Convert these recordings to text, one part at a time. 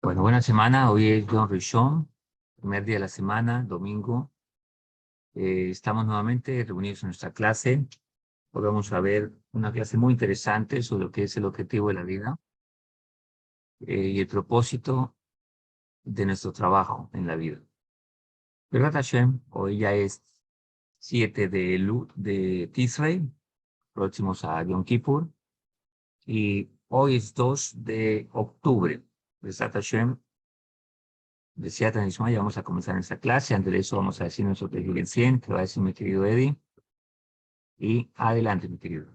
Bueno, buena semana. Hoy es Yom Rishon, primer día de la semana, domingo. Estamos nuevamente reunidos en nuestra clase. Hoy vamos a ver una clase muy interesante sobre lo que es el objetivo de la vida y el propósito de nuestro trabajo en la vida. Be'ezrat Hashem, hoy ya es 7 de Tishrei, próximos a Yom Kippur, y hoy es 2 de octubre. Be'ezrat Hashem, decía Tanisma, ya vamos a comenzar nuestra clase. Antes de eso vamos a decir nuestro Tehillim 100, que va a decir mi querido Eddie. Y adelante, mi querido.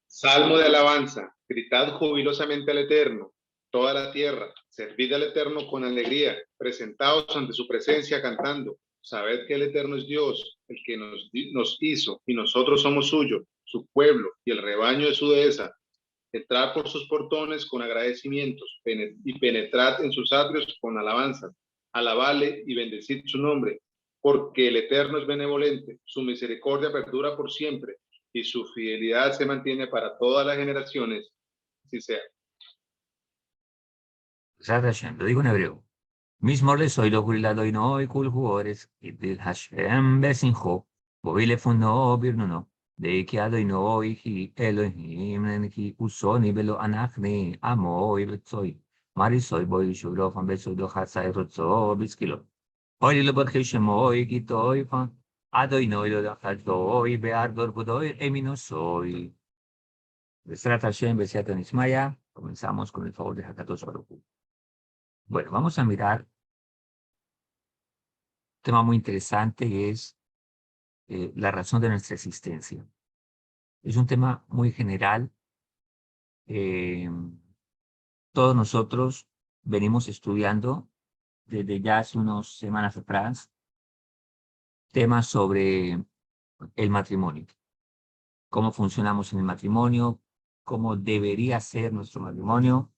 Salmo de alabanza, gritad jubilosamente al Eterno, toda la tierra, servid al Eterno con alegría, presentaos ante su presencia cantando. Sabed que el Eterno es Dios, el que nos hizo, y nosotros somos suyo, su pueblo y el rebaño de su dehesa. Entrad por sus portones con agradecimientos y penetrad en sus atrios con alabanzas. Alabadle y bendecid su nombre, porque el Eterno es benevolente, su misericordia perdura por siempre y su fidelidad se mantiene para todas las generaciones. Así sea. Lo digo en hebreo. Mismor soy lo jurilado y no y kul juores y del Hashem besinjo, bobile funo birnuno, de que ado y no y Elohim nenki usoni velo anachni amo y betsoy. Mari soy boy shuro fan beso do hasai rotso biskilo. Hoy lo barque shemo y quito y fan. Ado y no y lo dejalto y beardor budoy emino soy. Be'ezrat Hashem, Besiat Nismaya. Comenzamos con el favor de Hakadosh Baruj Hu. Bueno, vamos a mirar un tema muy interesante y es la razón de nuestra existencia. Es un tema muy general. eh, Todos nosotros venimos estudiando desde ya hace unas semanas atrás temas sobre el matrimonio, cómo funcionamos en el matrimonio, cómo debería ser nuestro matrimonio.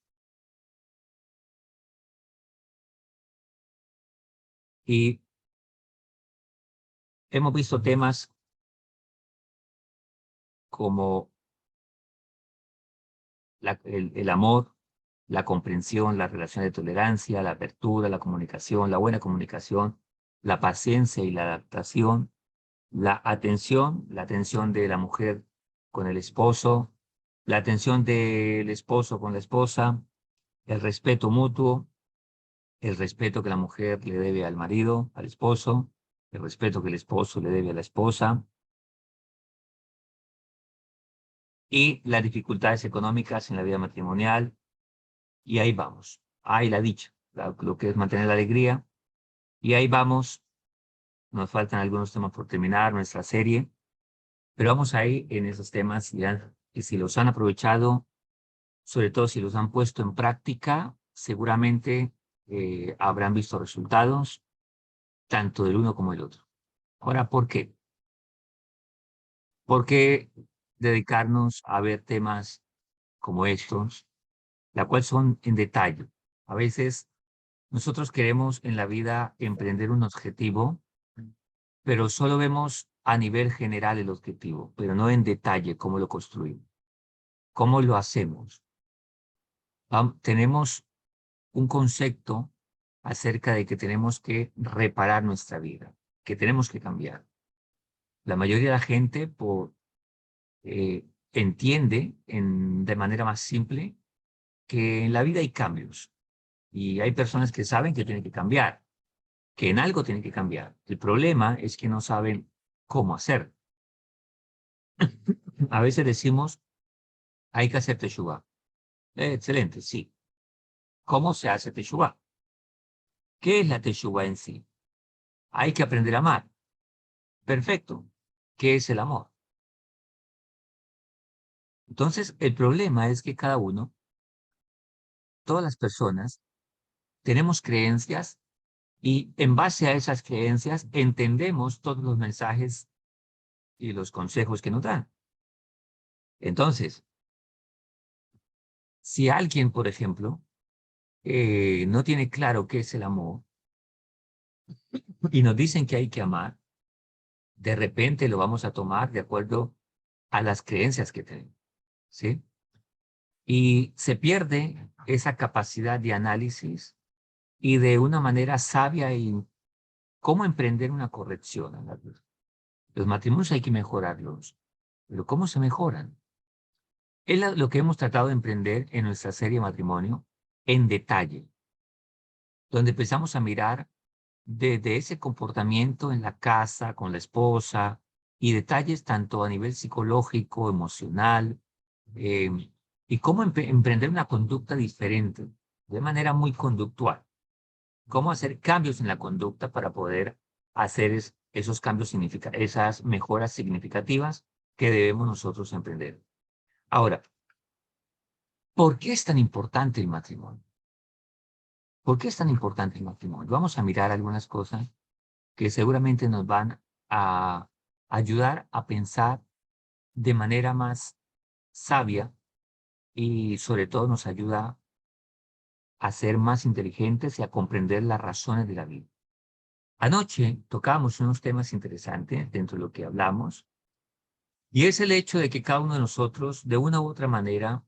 Y hemos visto temas como el amor, la comprensión, la relación de tolerancia, la apertura, la comunicación, la buena comunicación, la paciencia y la adaptación, la atención de la mujer con el esposo, la atención del esposo con la esposa, el respeto mutuo, el respeto que la mujer le debe al marido, al esposo, el respeto que el esposo le debe a la esposa, y las dificultades económicas en la vida matrimonial. Y ahí vamos. Ahí la dicha, lo que es mantener la alegría. Y ahí vamos. Nos faltan algunos temas por terminar nuestra serie, pero vamos ahí en esos temas y si los han aprovechado, sobre todo si los han puesto en práctica, seguramente habrán visto resultados tanto del uno como del otro. Ahora, ¿por qué? ¿Por qué dedicarnos a ver temas como estos, la cual son en detalle? A veces nosotros queremos en la vida emprender un objetivo, pero solo vemos a nivel general el objetivo, pero no en detalle cómo lo construimos, cómo lo hacemos. Tenemos un concepto acerca de que tenemos que reparar nuestra vida, que tenemos que cambiar. La mayoría de la gente entiende de manera más simple que en la vida hay cambios y hay personas que saben que tienen que cambiar, que en algo tienen que cambiar. El problema es que no saben cómo hacer. A veces decimos, hay que hacer teshuvá. Excelente, sí. ¿Cómo se hace teshuvá? ¿Qué es la teshuvá en sí? Hay que aprender a amar. Perfecto. ¿Qué es el amor? Entonces, el problema es que cada uno, todas las personas, tenemos creencias y en base a esas creencias entendemos todos los mensajes y los consejos que nos dan. Entonces, si alguien, por ejemplo, no tiene claro qué es el amor y nos dicen que hay que amar, de repente lo vamos a tomar de acuerdo a las creencias que tenemos, ¿sí? Y se pierde esa capacidad de análisis y de una manera sabia y cómo emprender una corrección a la vida. Los matrimonios hay que mejorarlos, pero ¿cómo se mejoran? Es lo que hemos tratado de emprender en nuestra serie Matrimonio en detalle, donde empezamos a mirar desde ese comportamiento en la casa, con la esposa, y detalles tanto a nivel psicológico, emocional, y cómo emprender una conducta diferente, de manera muy conductual. Cómo hacer cambios en la conducta para poder hacer esos cambios, esas mejoras significativas que debemos nosotros emprender. Ahora, ¿por qué es tan importante el matrimonio? ¿Por qué es tan importante el matrimonio? Vamos a mirar algunas cosas que seguramente nos van a ayudar a pensar de manera más sabia y sobre todo nos ayuda a ser más inteligentes y a comprender las razones de la vida. Anoche tocábamos unos temas interesantes dentro de lo que hablamos y es el hecho de que cada uno de nosotros, de una u otra manera,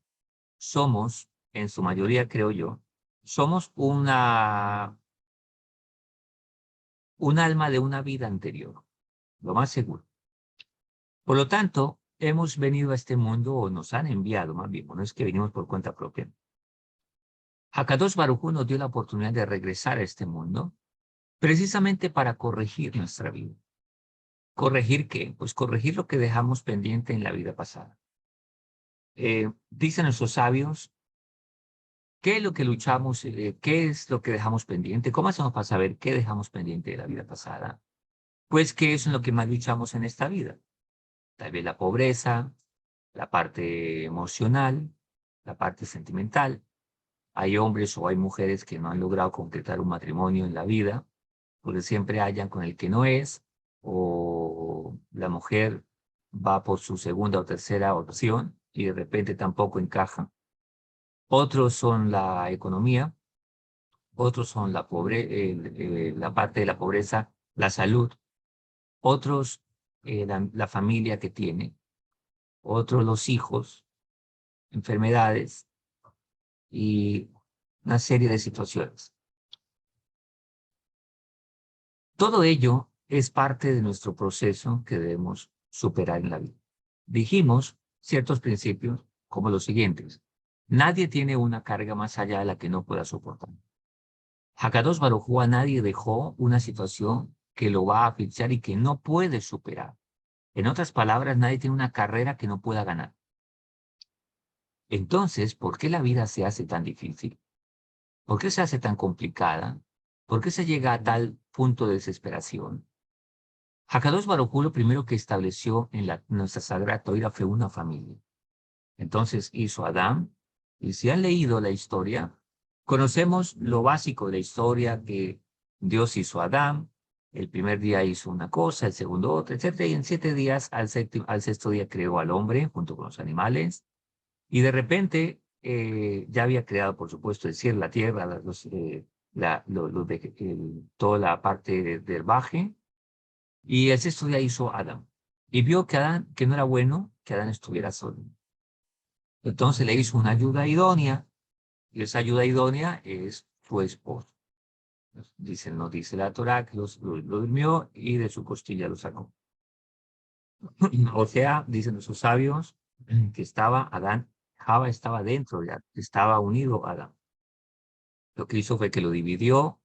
somos, en su mayoría creo yo, somos un alma de una vida anterior, lo más seguro. Por lo tanto, hemos venido a este mundo o nos han enviado, más bien, no es que venimos por cuenta propia. Hakadosh Baruj Hu nos dio la oportunidad de regresar a este mundo precisamente para corregir nuestra vida. ¿Corregir qué? Pues corregir lo que dejamos pendiente en la vida pasada. Dicen nuestros sabios, ¿qué es lo que luchamos? ¿Qué es lo que dejamos pendiente? ¿Cómo hacemos para saber qué dejamos pendiente de la vida pasada? Pues qué es lo que más luchamos en esta vida. Tal vez la pobreza, la parte emocional, la parte sentimental. Hay hombres o hay mujeres que no han logrado concretar un matrimonio en la vida, porque siempre hallan con el que no es, o la mujer va por su segunda o tercera opción y de repente tampoco encaja. Otros son la economía, otros son la parte de la pobreza, la salud, otros la familia que tiene, otros los hijos, enfermedades y una serie de situaciones. Todo ello es parte de nuestro proceso que debemos superar en la vida. Dijimos ciertos principios como los siguientes. Nadie tiene una carga más allá de la que no pueda soportar. Hakadosh Baruj Hu a nadie dejó una situación que lo va a asfixiar y que no puede superar. En otras palabras, nadie tiene una carrera que no pueda ganar. Entonces, ¿por qué la vida se hace tan difícil? ¿Por qué se hace tan complicada? ¿Por qué se llega a tal punto de desesperación? Hakadosh Baruj Hu lo primero que estableció en nuestra Sagrada Torá fue una familia. Entonces hizo Adán, y si han leído la historia, conocemos lo básico de la historia, que Dios hizo a Adán, el primer día hizo una cosa, el segundo otra, etc. Y en 7 días, al sexto día creó al hombre junto con los animales, y de repente ya había creado, por supuesto, el cielo, la tierra, toda la parte del herbaje, y el sexto día hizo Adán. Y vio que Adán, que no era bueno que Adán estuviera solo. Entonces le hizo una ayuda idónea, y esa ayuda idónea es su esposo. Nos dice la Torá que lo durmió y de su costilla lo sacó. O sea, dicen nuestros sabios que estaba Adán, Java estaba dentro, ya estaba unido a Adán. Lo que hizo fue que lo dividió,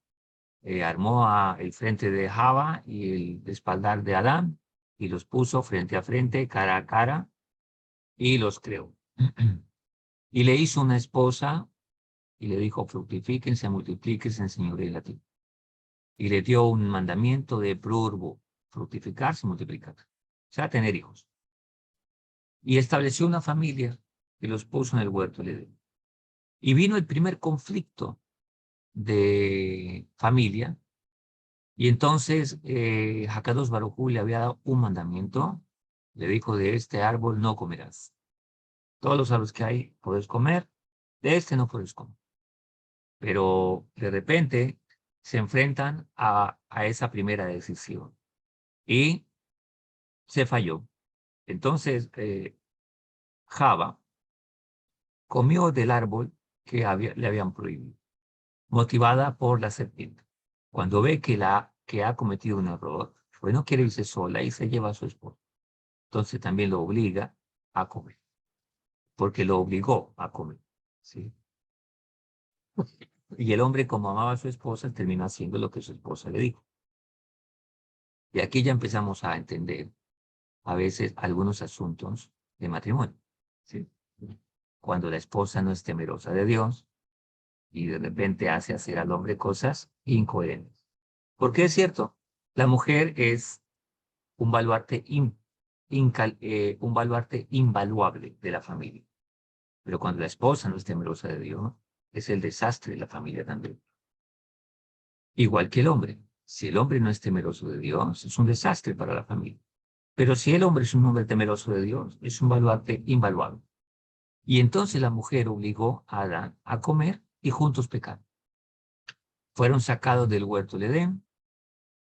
armó el frente de Java y el espaldar de Adán y los puso frente a frente, cara a cara, y los creó. Y le hizo una esposa y le dijo, fructifíquense, multiplíquense, enseñoreen la tierra. Y le dio un mandamiento de prurbo, fructificarse, multiplicar, o sea, tener hijos. Y estableció una familia y los puso en el huerto del Edén. Y vino el primer conflicto de familia, y entonces Hakadosh Baruj Hu le había dado un mandamiento, le dijo, de este árbol no comerás. Todos los árboles que hay puedes comer, de este no puedes comer. Pero de repente se enfrentan a esa primera decisión y se falló. Entonces, Java comió del árbol que le habían prohibido, motivada por la serpiente. Cuando ve que ha cometido un error, pues no quiere irse sola y se lleva a su esposo. Entonces también lo obliga a comer, porque lo obligó a comer, ¿sí? Y el hombre, como amaba a su esposa, terminó haciendo lo que su esposa le dijo. Y aquí ya empezamos a entender a veces algunos asuntos de matrimonio, ¿sí? Cuando la esposa no es temerosa de Dios y de repente hace hacer al hombre cosas incoherentes. Porque es cierto, la mujer es un baluarte, un baluarte invaluable de la familia. Pero cuando la esposa no es temerosa de Dios, es el desastre de la familia también. Igual que el hombre. Si el hombre no es temeroso de Dios, es un desastre para la familia. Pero si el hombre es un hombre temeroso de Dios, es un baluarte invaluable. Y entonces la mujer obligó a Adán a comer y juntos pecaron. Fueron sacados del huerto del Edén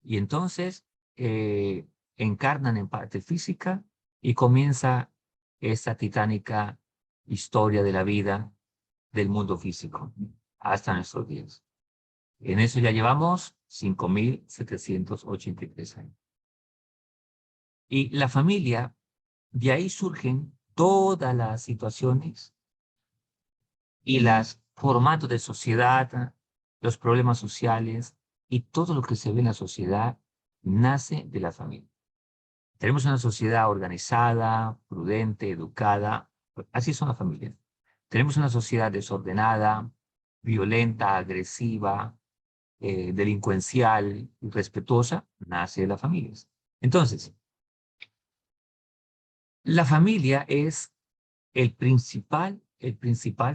y entonces encarnan en parte física y comienza esta titánica historia de la vida del mundo físico hasta nuestros días. En eso ya llevamos 5.783 años. Y la familia, de ahí surgen todas las situaciones y los formatos de sociedad, los problemas sociales y todo lo que se ve en la sociedad nace de la familia. Tenemos una sociedad organizada, prudente, educada. Así son las familias. Tenemos una sociedad desordenada, violenta, agresiva, delincuencial, irrespetuosa. Nace de las familias. Entonces, la familia es el principal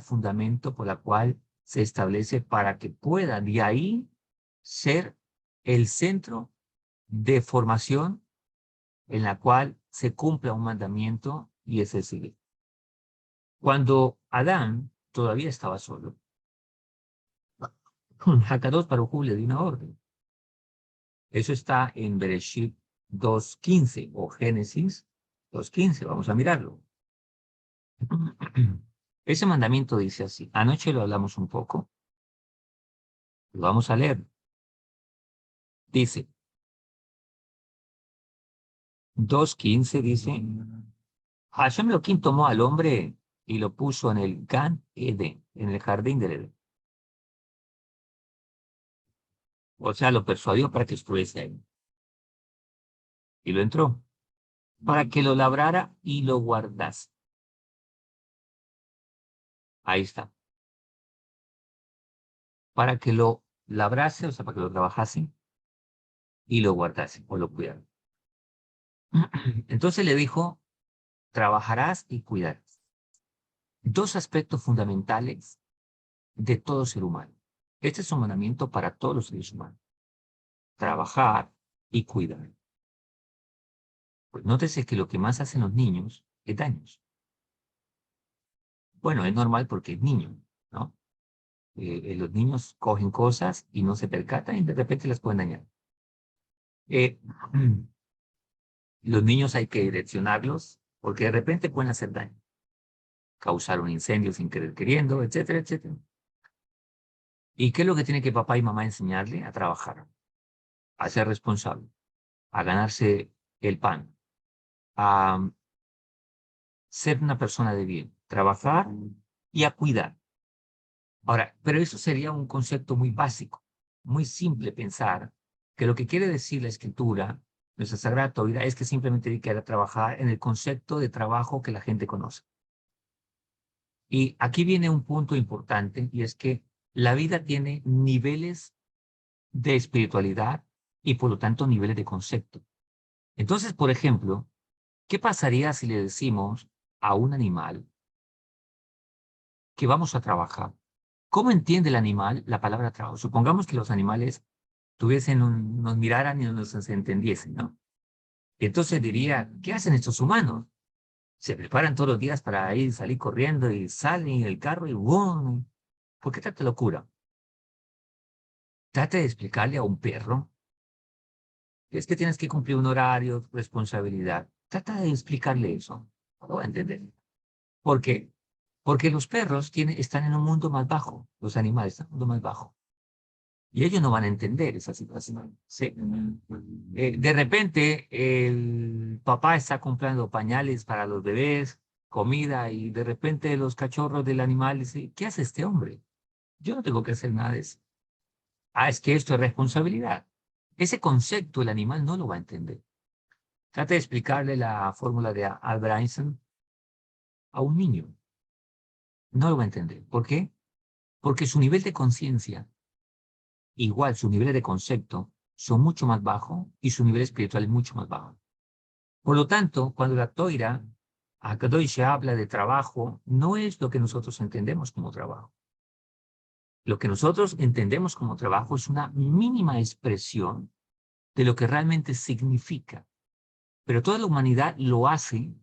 fundamento por el cual se establece para que pueda de ahí ser el centro de formación en la cual se cumpla un mandamiento y es el siguiente. Cuando Adán todavía estaba solo, Hakadosh Baruj Hu le dio una orden. Eso está en Bereshit 2.15 o Génesis 2.15. Vamos a mirarlo. Ese mandamiento dice así. Anoche lo hablamos un poco. Lo vamos a leer. Dice, 2.15 dice, Hashem Elohim tomó al hombre y lo puso en el Gan Eden, en el jardín del Edén. O sea, lo persuadió para que estuviese ahí. Y lo entró, para que lo labrara y lo guardase. Ahí está. Para que lo labrase, o sea, para que lo trabajase y lo guardase o lo cuidara. Entonces le dijo, trabajarás y cuidarás. Dos aspectos fundamentales de todo ser humano. Este es un mandamiento para todos los seres humanos. Trabajar y cuidar. Pues nótese que lo que más hacen los niños es daños. Bueno, es normal porque es niño, ¿no? Los niños cogen cosas y no se percatan y de repente las pueden dañar. Los niños hay que direccionarlos porque de repente pueden hacer daño, causar un incendio sin querer queriendo, etcétera, etcétera. ¿Y qué es lo que tiene que papá y mamá enseñarle? A trabajar, a ser responsable, a ganarse el pan, a ser una persona de bien, trabajar y a cuidar. Ahora, pero eso sería un concepto muy básico, muy simple pensar que lo que quiere decir la escritura, nuestra Sagrada Torá, es que simplemente hay que ir a trabajar en el concepto de trabajo que la gente conoce. Y aquí viene un punto importante y es que la vida tiene niveles de espiritualidad y por lo tanto niveles de concepto. Entonces, por ejemplo, ¿qué pasaría si le decimos a un animal que vamos a trabajar? ¿Cómo entiende el animal la palabra trabajo? Supongamos que los animales nos miraran y nos entendiesen, ¿no? Entonces diría, ¿qué hacen estos humanos? Se preparan todos los días para ir, salir corriendo y salen en el carro y ¡bum! ¿Por qué tanta locura? Trate de explicarle a un perro que es que tienes que cumplir un horario, responsabilidad. Trata de explicarle eso. No lo va a entender. ¿Por qué? Porque los perros están en un mundo más bajo, los animales están en un mundo más bajo. Y ellos no van a entender esa situación. ¿Sí? De repente, el papá está comprando pañales para los bebés, comida, y de repente los cachorros del animal dicen, ¿qué hace este hombre? Yo no tengo que hacer nada de eso. Ah, es que esto es responsabilidad. Ese concepto el animal no lo va a entender. Trate de explicarle la fórmula de Albert Einstein a un niño. No lo va a entender. ¿Por qué? Porque su nivel de conciencia, igual su nivel de concepto, son mucho más bajos y su nivel espiritual es mucho más bajo. Por lo tanto, cuando la Toira, Akadosh habla de trabajo, no es lo que nosotros entendemos como trabajo. Lo que nosotros entendemos como trabajo es una mínima expresión de lo que realmente significa. Pero toda la humanidad lo hace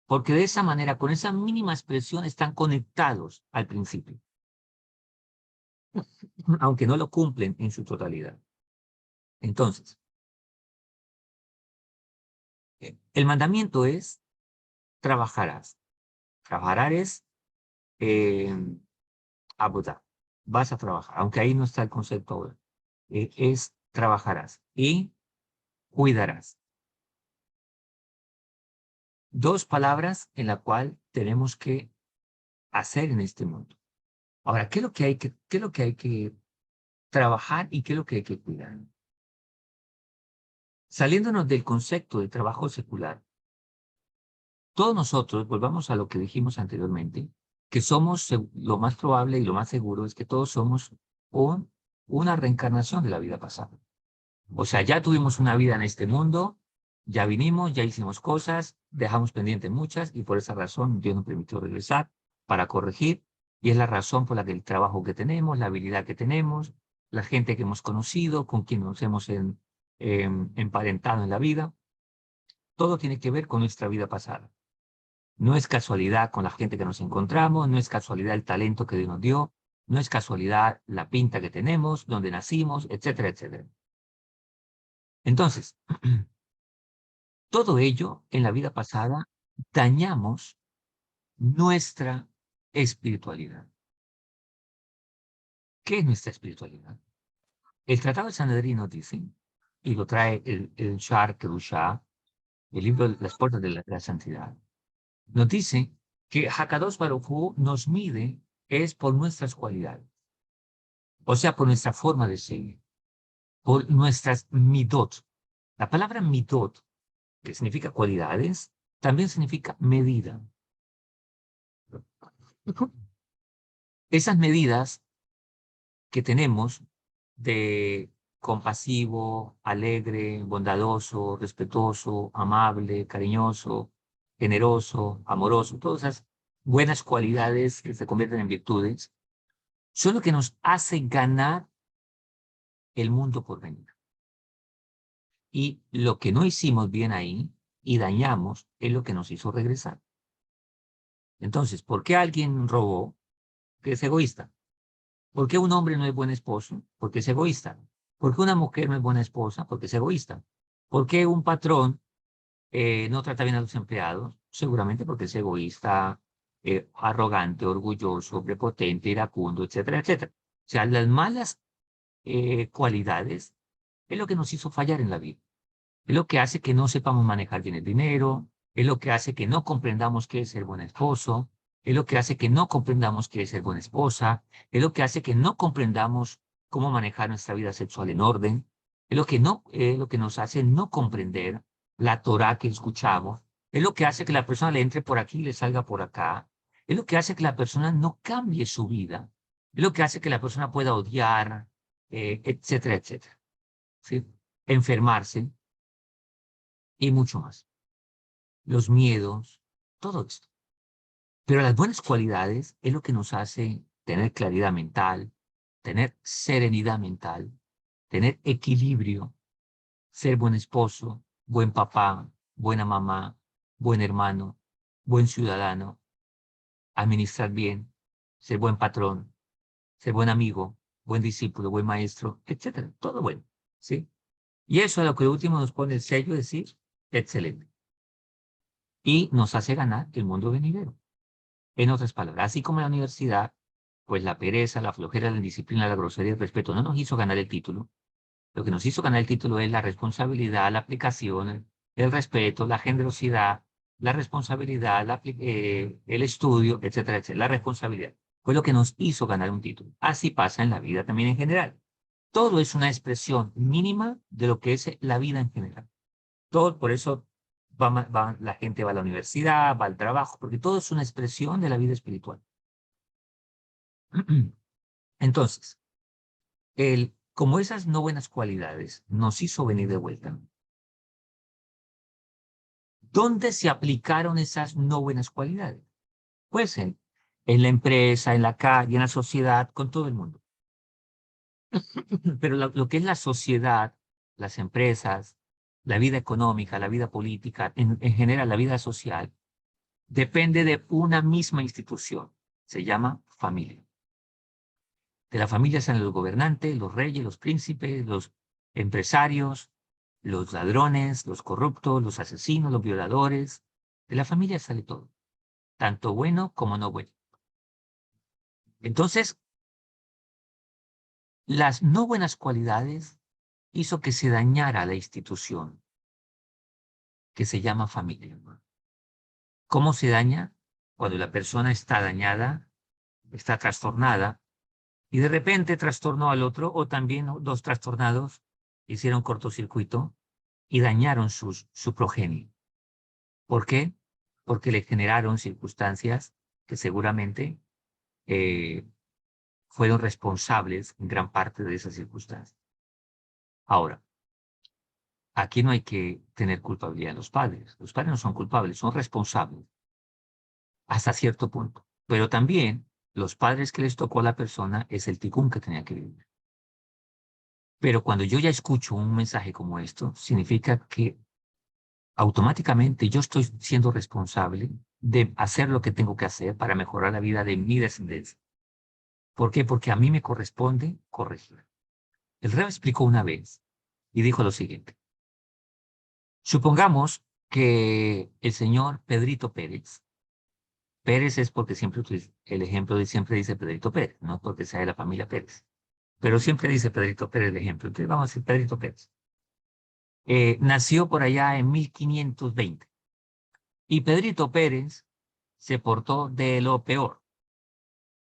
porque de esa manera, con esa mínima expresión, están conectados al principio, aunque no lo cumplen en su totalidad. Entonces, el mandamiento es trabajarás. Trabajar es abodá. Vas a trabajar, aunque ahí no está el concepto ahora. Es trabajarás y cuidarás. Dos palabras en la cual tenemos que hacer en este mundo. Ahora, qué es lo que hay que trabajar y qué es lo que hay que cuidar? Saliéndonos del concepto de trabajo secular, todos nosotros, volvamos a lo que dijimos anteriormente, que somos, lo más probable y lo más seguro es que todos somos una reencarnación de la vida pasada. O sea, ya tuvimos una vida en este mundo, ya vinimos, ya hicimos cosas, dejamos pendientes muchas y por esa razón Dios nos permitió regresar para corregir y es la razón por la que el trabajo que tenemos, la habilidad que tenemos, la gente que hemos conocido, con quien nos hemos emparentado en la vida, todo tiene que ver con nuestra vida pasada. No es casualidad con la gente que nos encontramos, no es casualidad el talento que Dios nos dio, no es casualidad la pinta que tenemos, donde nacimos, etcétera, etcétera. Entonces, todo ello en la vida pasada dañamos nuestra espiritualidad. ¿Qué es nuestra espiritualidad? El Tratado de Sanedrín nos dice, y lo trae el Shar Kerushá, el libro de las puertas de la santidad, nos dice que Hakadosh Baruj Hu nos mide es por nuestras cualidades, o sea, por nuestra forma de ser, por nuestras midot. La palabra midot, que significa cualidades, también significa medida. Esas medidas que tenemos de compasivo, alegre, bondadoso, respetuoso, amable, cariñoso, generoso, amoroso, todas esas buenas cualidades que se convierten en virtudes, son lo que nos hace ganar el mundo por venir. Y lo que no hicimos bien ahí y dañamos es lo que nos hizo regresar. Entonces, ¿por qué alguien robó? Que es egoísta. ¿Por qué un hombre no es buen esposo? Porque es egoísta. ¿Por qué una mujer no es buena esposa? Porque es egoísta. ¿Por qué un patrón no trata bien a los empleados? Seguramente porque es egoísta, arrogante, orgulloso, prepotente, iracundo, etcétera, etcétera. O sea, las malas cualidades es lo que nos hizo fallar en la vida. Es lo que hace que no sepamos manejar bien el dinero, es lo que hace que no comprendamos qué es ser buen esposo, es lo que hace que no comprendamos qué es ser buena esposa, es lo que hace que no comprendamos cómo manejar nuestra vida sexual en orden, es lo que, no, lo que nos hace no comprender la Torah que escuchamos, es lo que hace que la persona le entre por aquí y le salga por acá, es lo que hace que la persona no cambie su vida, es lo que hace que la persona pueda odiar, etcétera, etcétera. ¿Sí? Enfermarse y mucho más. Los miedos, todo esto. Pero las buenas cualidades es lo que nos hace tener claridad mental, tener serenidad mental, tener equilibrio, ser buen esposo, buen papá, buena mamá, buen hermano, buen ciudadano, administrar bien, ser buen patrón, ser buen amigo, buen discípulo, buen maestro, etcétera. Todo bueno, ¿sí? Y eso es lo que último nos pone el sello de decir, excelente. Y nos hace ganar el mundo venidero. En otras palabras, así como en la universidad, pues la pereza, la flojera, la indisciplina, la grosería y el respeto no nos hizo ganar el título. Lo que nos hizo ganar el título es la responsabilidad, la aplicación, el respeto, la generosidad, la responsabilidad, el estudio, etcétera, etcétera. La responsabilidad fue lo que nos hizo ganar un título. Así pasa en la vida también en general. Todo es una expresión mínima de lo que es la vida en general. Todo, por eso la gente va a la universidad, va al trabajo, porque todo es una expresión de la vida espiritual. Entonces, como esas no buenas cualidades nos hizo venir de vuelta, ¿dónde se aplicaron esas no buenas cualidades? Pues en la empresa, en la calle, en la sociedad, con todo el mundo. Pero lo que es la sociedad, las empresas, la vida económica, la vida política, en general la vida social, depende de una misma institución. Se llama familia. De la familia salen los gobernantes, los reyes, los príncipes, los empresarios, los ladrones, los corruptos, los asesinos, los violadores. De la familia sale todo, tanto bueno como no bueno. Entonces, las no buenas cualidades hizo que se dañara la institución que se llama familia. ¿Cómo se daña? Cuando la persona está dañada, está trastornada, y de repente trastornó al otro, o también dos trastornados hicieron cortocircuito y dañaron su progenie. ¿Por qué? Porque le generaron circunstancias que seguramente eh, fueron responsables en gran parte de esas circunstancias. Ahora, aquí no hay que tener culpabilidad en los padres. Los padres no son culpables, son responsables hasta cierto punto. Pero también los padres que les tocó a la persona es el ticún que tenía que vivir. Pero cuando yo ya escucho un mensaje como esto, significa que automáticamente yo estoy siendo responsable de hacer lo que tengo que hacer para mejorar la vida de mi descendencia. ¿Por qué? Porque a mí me corresponde corregir. El rey explicó una vez y dijo lo siguiente. Supongamos que el señor Pedrito Pérez, Pérez es porque siempre el ejemplo de siempre dice Pedrito Pérez, no porque sea de la familia Pérez, pero siempre dice Pedrito Pérez el ejemplo. Entonces vamos a decir Pedrito Pérez. Nació por allá en 1520 y Pedrito Pérez se portó de lo peor.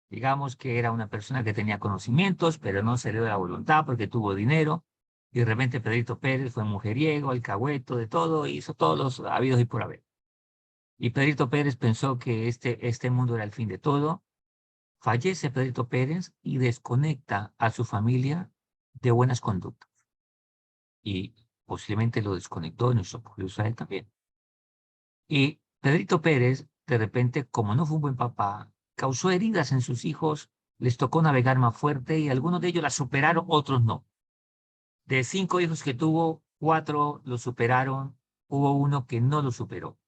Digamos que era una persona que tenía conocimientos, pero no se le dio la voluntad porque tuvo dinero. Y de repente Pedrito Pérez fue mujeriego, alcahueto, de todo, hizo todos los habidos y por haber. Y Pedrito Pérez pensó que este mundo era el fin de todo. Fallece Pedrito Pérez y desconecta a su familia de buenas conductas. Y posiblemente lo desconectó en nuestro pueblo Israel también. Y Pedrito Pérez, de repente, como no fue un buen papá, causó heridas en sus hijos, les tocó navegar más fuerte y algunos de ellos la superaron, otros no. De 5 hijos que tuvo, 4 lo superaron, hubo uno que no lo superó.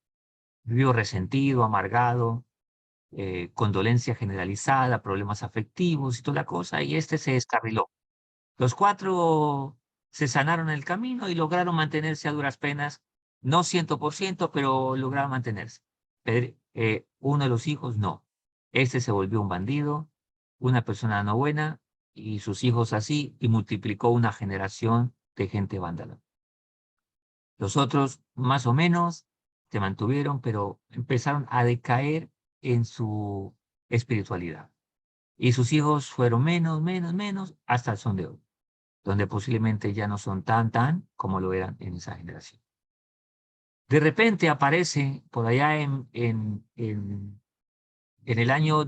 Vivió resentido, amargado, con dolencia generalizada, problemas afectivos y toda la cosa, y este se descarriló. Los 4 se sanaron en el camino y lograron mantenerse a duras penas, no 100%, pero lograron mantenerse. Uno de los hijos no. Este se volvió un bandido, una persona no buena, y sus hijos así, y multiplicó una generación de gente vándala. Los otros, más o menos, se mantuvieron, pero empezaron a decaer en su espiritualidad. Y sus hijos fueron menos, menos, menos, hasta el son de hoy, donde posiblemente ya no son tan como lo eran en esa generación. De repente aparece por allá en el año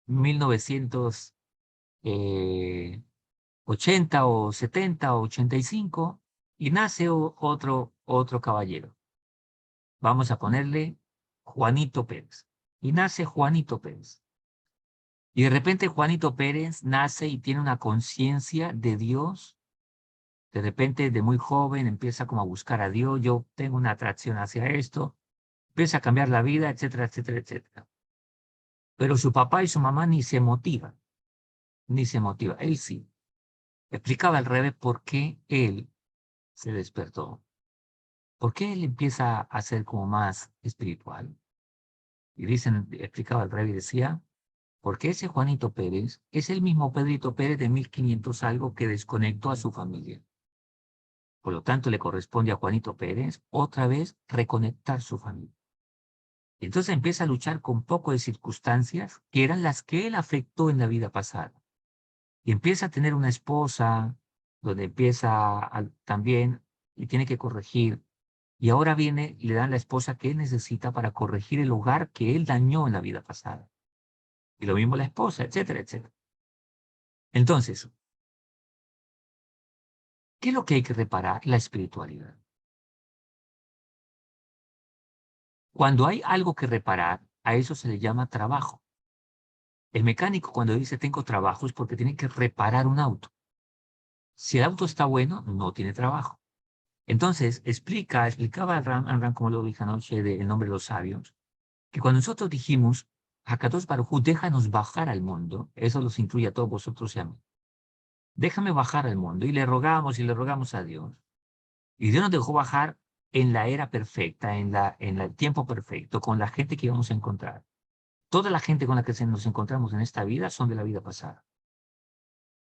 1980 o 70 o 85 y nace otro caballero. Vamos a ponerle Juanito Pérez. Y nace Juanito Pérez. Y de repente Juanito Pérez nace y tiene una conciencia de Dios. De repente, de muy joven, empieza como a buscar a Dios. Yo tengo una atracción hacia esto. Empieza a cambiar la vida, etcétera, etcétera, etcétera. Pero su papá y su mamá ni se motivan. Ni se motiva. Él sí. Explicaba al revés por qué él se despertó. ¿Por qué él empieza a ser como más espiritual? Y dicen, explicaba el rey y decía, porque ese Juanito Pérez es el mismo Pedrito Pérez de 1500 algo que desconectó a su familia. Por lo tanto, le corresponde a Juanito Pérez otra vez reconectar su familia. Entonces empieza a luchar con poco de circunstancias que eran las que él afectó en la vida pasada. Y empieza a tener una esposa, donde empieza también y tiene que corregir. Y ahora viene y le dan la esposa que él necesita para corregir el hogar que él dañó en la vida pasada. Y lo mismo la esposa, etcétera, etcétera. Entonces, ¿qué es lo que hay que reparar? La espiritualidad. Cuando hay algo que reparar, a eso se le llama trabajo. El mecánico cuando dice tengo trabajo es porque tiene que reparar un auto. Si el auto está bueno, no tiene trabajo. Entonces, explicaba Abraham, como lo dije anoche, del nombre de los sabios, que cuando nosotros dijimos, Hakadosh Baruj Hu, déjanos bajar al mundo, eso los incluye a todos vosotros y a mí. Déjame bajar al mundo. Y le rogamos a Dios. Y Dios nos dejó bajar en la era perfecta, en el tiempo perfecto, con la gente que íbamos a encontrar. Toda la gente con la que nos encontramos en esta vida son de la vida pasada.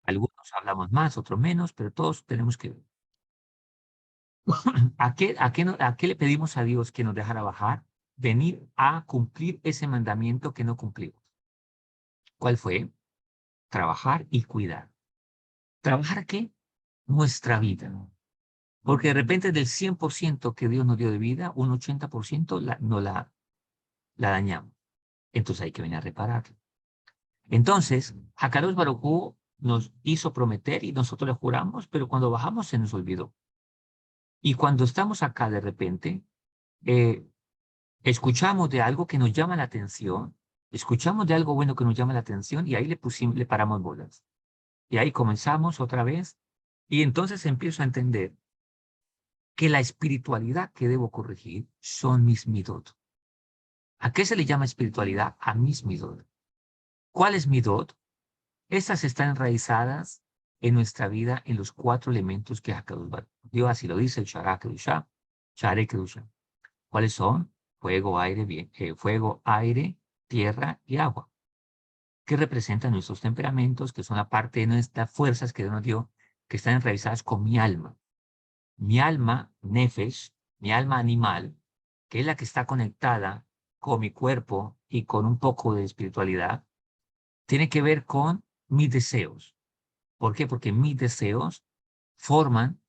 Algunos hablamos más, otros menos, pero todos tenemos que ver. ¿A qué le pedimos a Dios que nos dejara bajar? Venir a cumplir ese mandamiento que no cumplimos. ¿Cuál fue? Trabajar y cuidar. ¿Trabajar qué? Nuestra vida. Porque de repente del 100% que Dios nos dio de vida, un 80% no la dañamos. Entonces hay que venir a repararlo. Entonces, Hakadosh Baruj Hu nos hizo prometer y nosotros le juramos, pero cuando bajamos se nos olvidó. Y cuando estamos acá de repente, eh, escuchamos de algo que nos llama la atención, escuchamos de algo bueno que nos llama la atención y ahí le paramos bolas. Y ahí comenzamos otra vez y entonces empiezo a entender que la espiritualidad que debo corregir son mis midot. ¿A qué se le llama espiritualidad? A mis midot. ¿Cuál es midot? Estas están enraizadas en nuestra vida en los 4 elementos que Hakadosh Baruj Hu. Dios así lo dice, el Shara Kedusha, Share Kedusha. ¿Cuáles son? Fuego, aire, tierra y agua, que representan nuestros temperamentos, que son la parte de nuestras fuerzas que Dios nos dio, que están enraizadas con mi alma. Mi alma, nefesh, mi alma animal, que es la que está conectada con mi cuerpo y con un poco de espiritualidad, tiene que ver con mis deseos. ¿Por qué? Porque mis deseos forman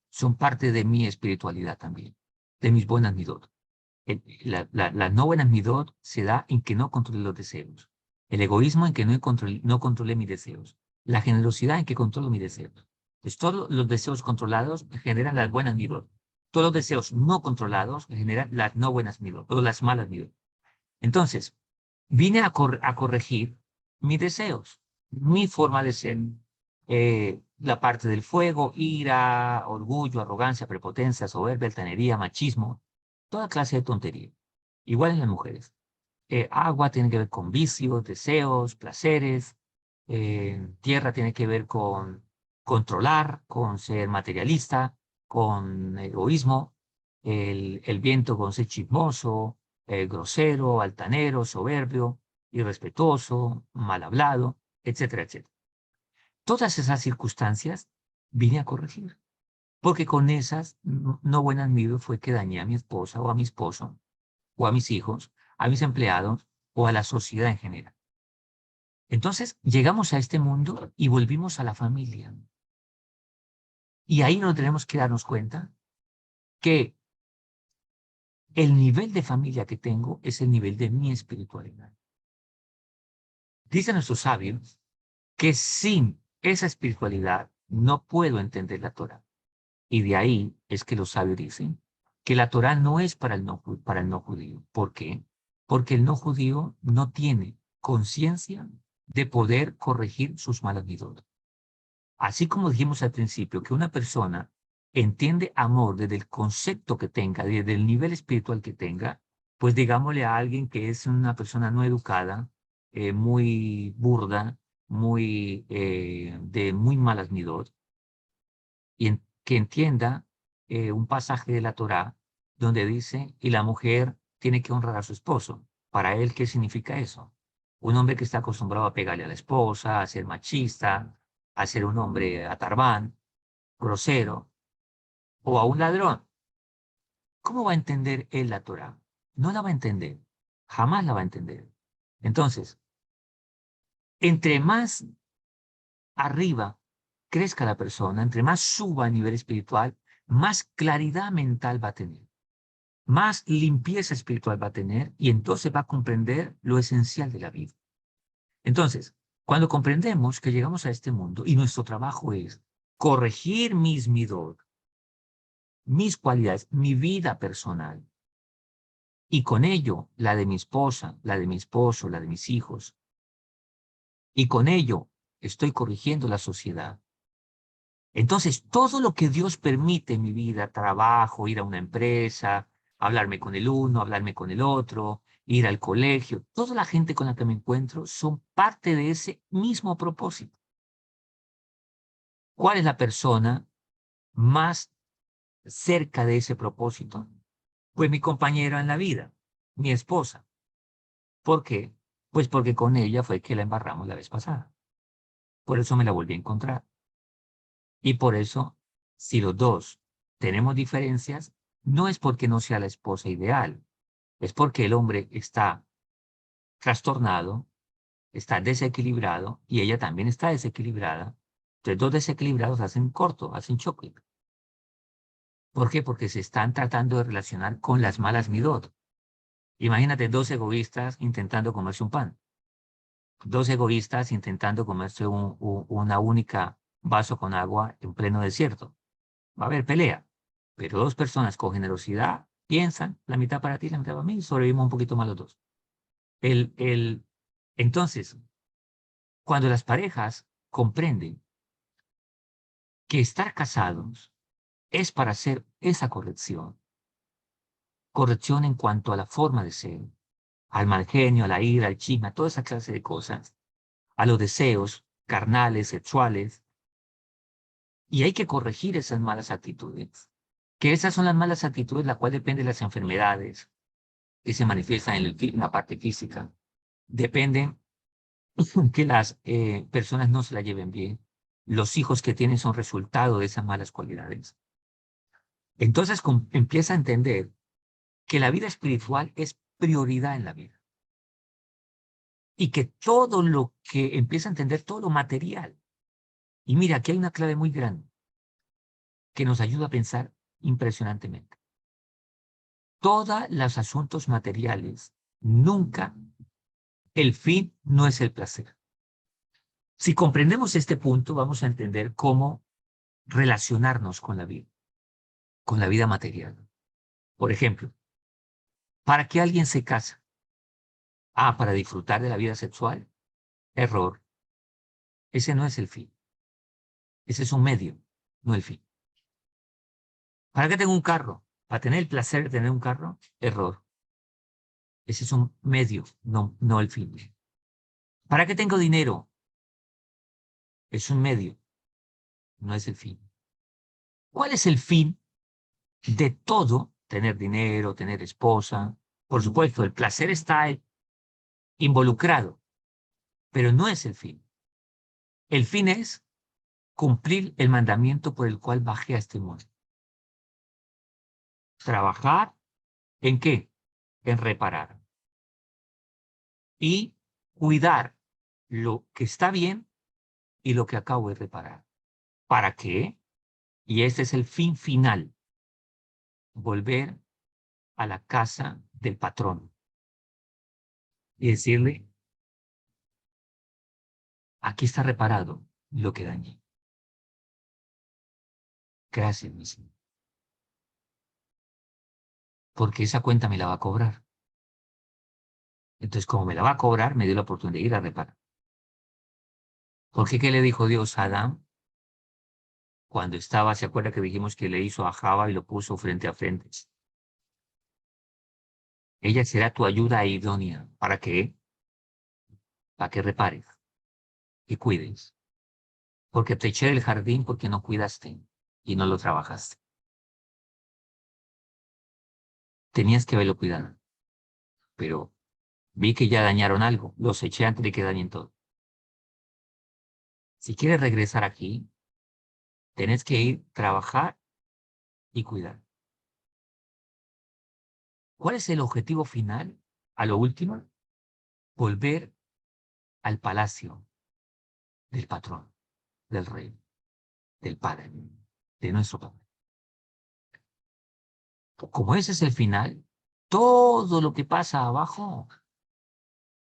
son parte de mi espiritualidad también, de mis buenas midot. Las no buenas midot se da en que no controle los deseos. El egoísmo en que no controle mis deseos. La generosidad en que controlo mis deseos. Entonces, todos los deseos controlados generan las buenas midot. Todos los deseos no controlados generan las no buenas midot, o las malas midot. Entonces, vine a corregir mis deseos, mi forma de ser. La parte del fuego, ira, orgullo, arrogancia, prepotencia, soberbia, altanería, machismo, toda clase de tontería. Igual en las mujeres. Agua tiene que ver con vicios, deseos, placeres. Tierra tiene que ver con controlar, con ser materialista, con egoísmo. El viento con ser chismoso, grosero, altanero, soberbio, irrespetuoso, mal hablado, etcétera, etcétera. Todas esas circunstancias vine a corregir, porque con esas no buenas mides fue que dañé a mi esposa o a mi esposo, o a mis hijos, a mis empleados o a la sociedad en general. Entonces llegamos a este mundo y volvimos a la familia. Y ahí no tenemos que darnos cuenta que el nivel de familia que tengo es el nivel de mi espiritualidad. Dicen nuestros sabios que sin esa espiritualidad no puedo entender la Torah. Y de ahí es que los sabios dicen que la Torah no es para el no judío. ¿Por qué? Porque el no judío no tiene conciencia de poder corregir sus malas midot. Así como dijimos al principio que una persona entiende amor desde el concepto que tenga, desde el nivel espiritual que tenga, pues digámosle a alguien que es una persona no educada, muy burda, de muy malas midot, que entienda un pasaje de la Torá donde dice, y la mujer tiene que honrar a su esposo. Para él, ¿qué significa eso? Un hombre que está acostumbrado a pegarle a la esposa, a ser machista, a ser un hombre atarbán, grosero, o a un ladrón. ¿Cómo va a entender él la Torá? No la va a entender. Jamás la va a entender. Entonces, entre más arriba crezca la persona, entre más suba a nivel espiritual, más claridad mental va a tener, más limpieza espiritual va a tener y entonces va a comprender lo esencial de la vida. Entonces, cuando comprendemos que llegamos a este mundo y nuestro trabajo es corregir mis midot, mis cualidades, mi vida personal, y con ello la de mi esposa, la de mi esposo, la de mis hijos, y con ello estoy corrigiendo la sociedad. Entonces, todo lo que Dios permite en mi vida, trabajo, ir a una empresa, hablarme con el uno, hablarme con el otro, ir al colegio, toda la gente con la que me encuentro son parte de ese mismo propósito. ¿Cuál es la persona más cerca de ese propósito? Pues mi compañera en la vida, mi esposa. ¿Por qué? Pues porque con ella fue que la embarramos la vez pasada. Por eso me la volví a encontrar. Y por eso, si los dos tenemos diferencias, no es porque no sea la esposa ideal, es porque el hombre está trastornado, está desequilibrado y ella también está desequilibrada. Entonces, dos desequilibrados hacen corto, hacen choque. ¿Por qué? Porque se están tratando de relacionar con las malas midot. Imagínate dos egoístas intentando comerse un pan. Dos egoístas intentando comerse una única vaso con agua en pleno desierto. Va a haber pelea, pero dos personas con generosidad piensan, la mitad para ti, la mitad para mí, sobrevivimos un poquito más los dos. Entonces, cuando las parejas comprenden que estar casados es para hacer esa corrección, corrección en cuanto a la forma de ser, al mal genio, a la ira, al chisme, a toda esa clase de cosas, a los deseos carnales, sexuales, y hay que corregir esas malas actitudes, que esas son las malas actitudes, la cual depende de las enfermedades que se manifiestan en la parte física. Dependen que las personas no se la lleven bien. Los hijos que tienen son resultado de esas malas cualidades. Entonces empieza a entender que la vida espiritual es prioridad en la vida. Y que todo lo que empieza a entender, todo lo material. Y mira, aquí hay una clave muy grande que nos ayuda a pensar impresionantemente. Todos los asuntos materiales, nunca el fin no es el placer. Si comprendemos este punto, vamos a entender cómo relacionarnos con la vida material. Por ejemplo, ¿para qué alguien se casa? Ah, para disfrutar de la vida sexual. Error. Ese no es el fin. Ese es un medio, no el fin. ¿Para qué tengo un carro? ¿Para tener el placer de tener un carro? Error. Ese es un medio, no el fin. ¿Para qué tengo dinero? Es un medio, no es el fin. ¿Cuál es el fin de todo? Tener dinero, tener esposa. Por supuesto, el placer está involucrado, pero no es el fin. El fin es cumplir el mandamiento por el cual bajé a este mundo. Trabajar ¿en qué? En reparar. Y cuidar lo que está bien y lo que acabo de reparar. ¿Para qué? Y este es el fin final. Volver a la casa del patrón y decirle, aquí está reparado lo que dañé. Gracias, mi señor. Porque esa cuenta me la va a cobrar. Entonces, como me la va a cobrar, me dio la oportunidad de ir a reparar. ¿Por qué? ¿Qué le dijo Dios a Adán? Cuando estaba, ¿se acuerda que dijimos que le hizo a Java y lo puso frente a frente? Ella será tu ayuda idónea. ¿Para qué? Para que repares y cuides. Porque te eché del jardín porque no cuidaste y no lo trabajaste. Tenías que haberlo cuidado. pero vi que ya dañaron algo. Los eché antes de que dañen todo. Si quieres regresar aquí, tenés que ir, trabajar y cuidar. ¿Cuál es el objetivo final? A lo último, volver al palacio del patrón, del rey, del padre, de nuestro padre. Como ese es el final, todo lo que pasa abajo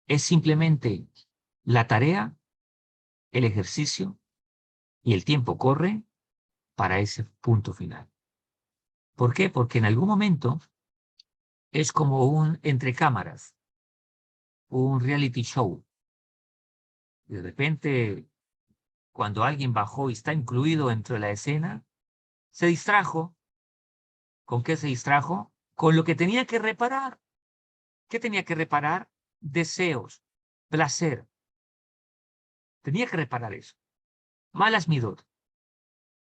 es simplemente la tarea, el ejercicio y el tiempo corre para ese punto final. ¿Por qué? Porque en algún momento es como un entre cámaras, un reality show. Y de repente, cuando alguien bajó y está incluido dentro de la escena, se distrajo. ¿Con qué se distrajo? Con lo que tenía que reparar. ¿Qué tenía que reparar? Deseos, placer. Tenía que reparar eso. Malas midot.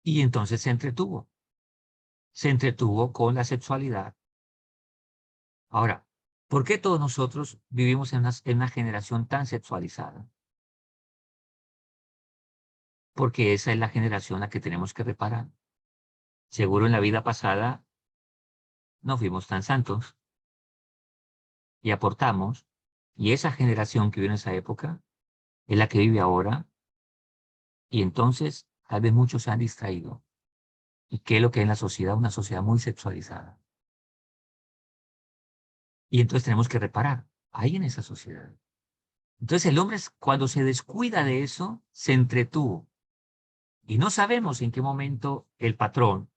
Y entonces se entretuvo. Se entretuvo con la sexualidad. Ahora, ¿por qué todos nosotros vivimos en una generación tan sexualizada? Porque esa es la generación a la que tenemos que reparar. Seguro en la vida pasada no fuimos tan santos y aportamos, y esa generación que vive en esa época es la que vive ahora, y entonces tal vez muchos se han distraído. ¿Y qué es lo que hay en la sociedad? Una sociedad muy sexualizada. Y entonces tenemos que reparar ahí en esa sociedad. Entonces el hombre, cuando se descuida de eso, se entretuvo. Y no sabemos en qué momento el patrón,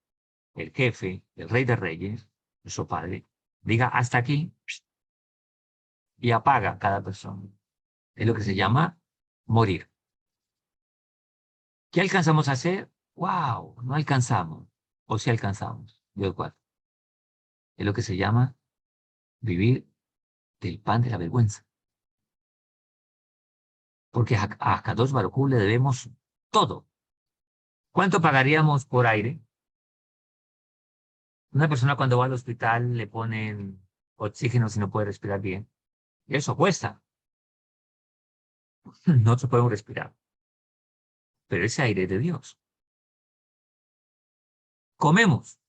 el jefe, el rey de reyes, nuestro padre, diga hasta aquí y apaga a cada persona. Es lo que se llama morir. ¿Qué alcanzamos a hacer? ¡Wow! No alcanzamos. O sí alcanzamos. Dios guarde. Es lo que se llama vivir del pan de la vergüenza. Porque a Kadosh Baruj Hu le debemos todo. ¿Cuánto pagaríamos por aire? Una persona cuando va al hospital le ponen oxígeno si no puede respirar bien. Y eso cuesta. Nosotros podemos respirar. Pero ese aire es de Dios. Comemos.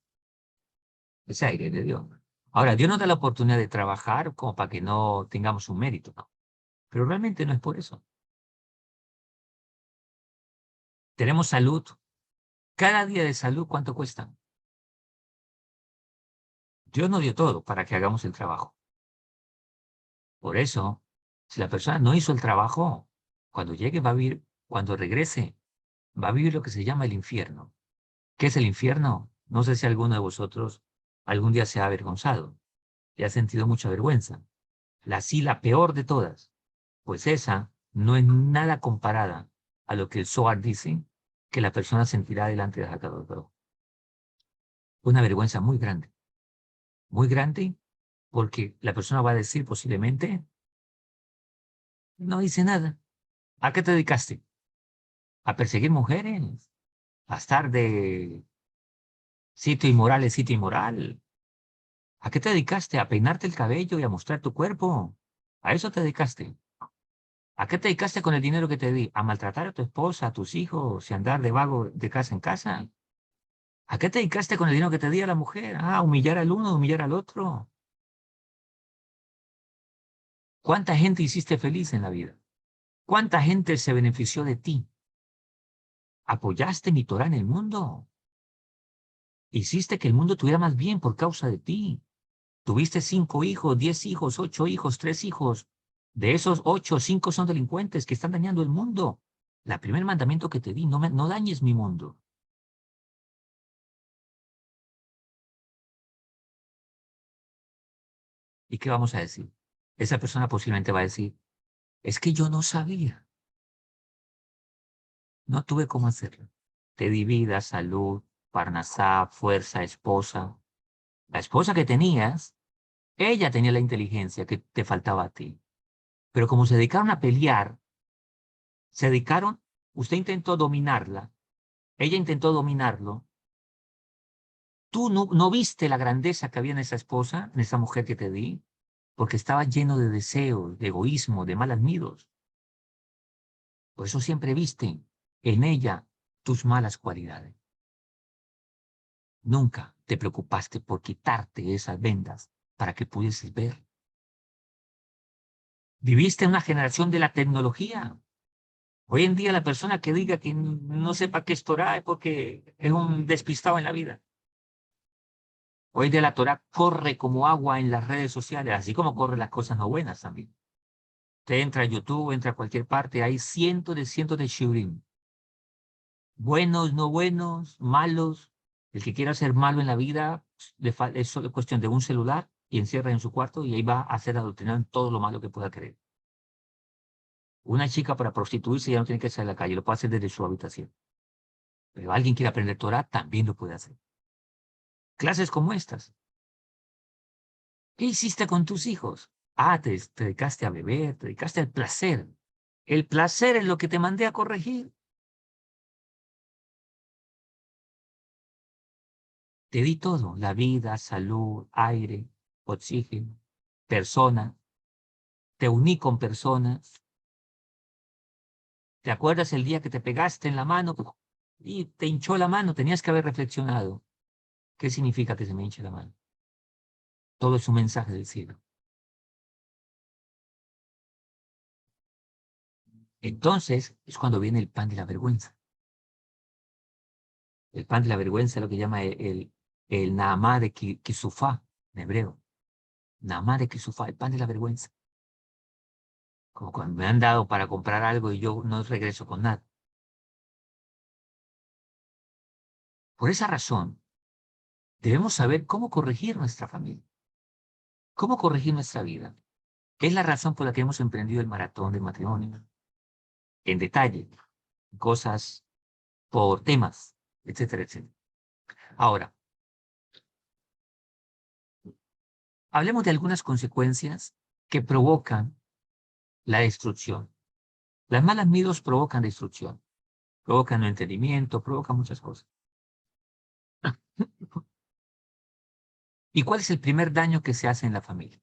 Ese aire es de Dios. Ahora, Dios nos da la oportunidad de trabajar como para que no tengamos un mérito, ¿no? Pero realmente no es por eso. Tenemos salud. Cada día de salud, ¿cuánto cuesta? Dios nos dio todo para que hagamos el trabajo. Por eso, si la persona no hizo el trabajo, cuando llegue va a vivir, cuando regrese, va a vivir lo que se llama el infierno. ¿Qué es el infierno? No sé si alguno de vosotros algún día se ha avergonzado y ha sentido mucha vergüenza. La peor de todas. Pues esa no es nada comparada a lo que el Zohar dice que la persona sentirá delante de Hakadosh Baruj Hu. Una vergüenza muy grande, porque la persona va a decir posiblemente, no hice nada. ¿A qué te dedicaste? ¿A perseguir mujeres? ¿A estar de sitio inmoral en sitio inmoral? ¿A qué te dedicaste? ¿A peinarte el cabello y a mostrar tu cuerpo? ¿A eso te dedicaste? ¿A qué te dedicaste con el dinero que te di? ¿A maltratar a tu esposa, a tus hijos y andar de vago de casa en casa? ¿A qué te dedicaste con el dinero que te di a la mujer? Ah, humillar al uno, humillar al otro. ¿Cuánta gente hiciste feliz en la vida? ¿Cuánta gente se benefició de ti? ¿Apoyaste mi Torah en el mundo? Hiciste que el mundo tuviera más bien por causa de ti. Tuviste 5 hijos, 10 hijos, 8 hijos, 3 hijos. De esos 8, 5 son delincuentes que están dañando el mundo. El primer mandamiento que te di, no dañes mi mundo. ¿Y qué vamos a decir? Esa persona posiblemente va a decir, es que yo no sabía, no tuve cómo hacerlo. Te di vida, salud, parnasá, fuerza, esposa. La esposa que tenías, ella tenía la inteligencia que te faltaba a ti. Pero como se dedicaron a pelear, se dedicaron, usted intentó dominarla, ella intentó dominarlo. Tú no viste la grandeza que había en esa esposa, en esa mujer que te di. porque estaba lleno de deseos, de egoísmo, de malas midos. Por eso siempre viste en ella tus malas cualidades. Nunca te preocupaste por quitarte esas vendas para que pudieses ver. Viviste en una generación de la tecnología. Hoy en día la persona que diga que no sepa qué es Torah es porque es un despistado en la vida. Hoy en día la Torah corre como agua en las redes sociales, así como corren las cosas no buenas también. Usted entra a YouTube, entra a cualquier parte, hay cientos de shiurim. Buenos, no buenos, malos. El que quiera ser malo en la vida es solo cuestión de un celular y encierra en su cuarto y ahí va a ser adoctrinado en todo lo malo que pueda querer. Una chica para prostituirse ya no tiene que salir a la calle, lo puede hacer desde su habitación. Pero alguien quiere aprender Torah, también lo puede hacer. Clases como estas. ¿Qué hiciste con tus hijos? Ah, te dedicaste a beber, te dedicaste al placer. El placer es lo que te mandé a corregir. Te di todo, la vida, salud, aire, oxígeno, persona. Te uní con personas. ¿Te acuerdas el día que te pegaste en la mano y te hinchó la mano? Tenías que haber reflexionado. ¿Qué significa que se me hinche la mano? Todo es un mensaje del cielo. Entonces es cuando viene el pan de la vergüenza. El pan de la vergüenza es lo que llama el Naamá de Kisufá, en hebreo. Naamá de Kisufá, el pan de la vergüenza. Como cuando me han dado para comprar algo y yo no regreso con nada. Por esa razón, debemos saber cómo corregir nuestra familia, cómo corregir nuestra vida. Es la razón por la que hemos emprendido el maratón de matrimonio. En detalle, cosas por temas, etcétera, etcétera. Ahora, hablemos de algunas consecuencias que provocan la destrucción. Las malas midos provocan destrucción, provocan no entendimiento, provocan muchas cosas. ¿Y cuál es el primer daño que se hace en la familia?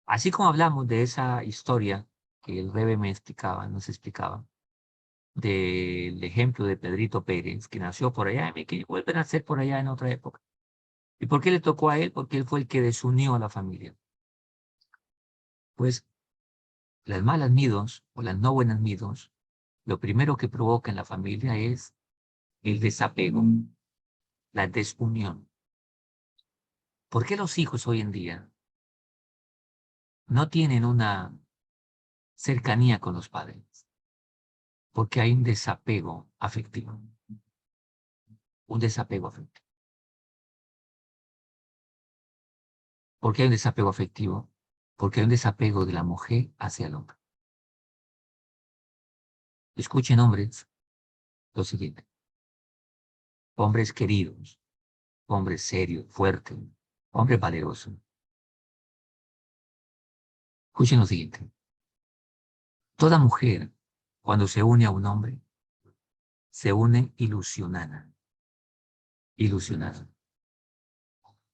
Así como hablamos de esa historia que el Rebe nos explicaba, del ejemplo de Pedrito Pérez, que nació por allá y que vuelve a nacer por allá en otra época. ¿Y por qué le tocó a él? Porque él fue el que desunió a la familia. Pues las malas midos o las no buenas midos, lo primero que provoca en la familia es el desapego, la desunión. ¿Por qué los hijos hoy en día no tienen una cercanía con los padres? Porque hay un desapego afectivo. Un desapego afectivo. ¿Por qué hay un desapego afectivo? Porque hay un desapego de la mujer hacia el hombre. Escuchen, hombres, lo siguiente. Hombres queridos, hombres serios, fuertes, hombres valerosos. Escuchen lo siguiente. Toda mujer, cuando se une a un hombre, se une ilusionada. Ilusionada.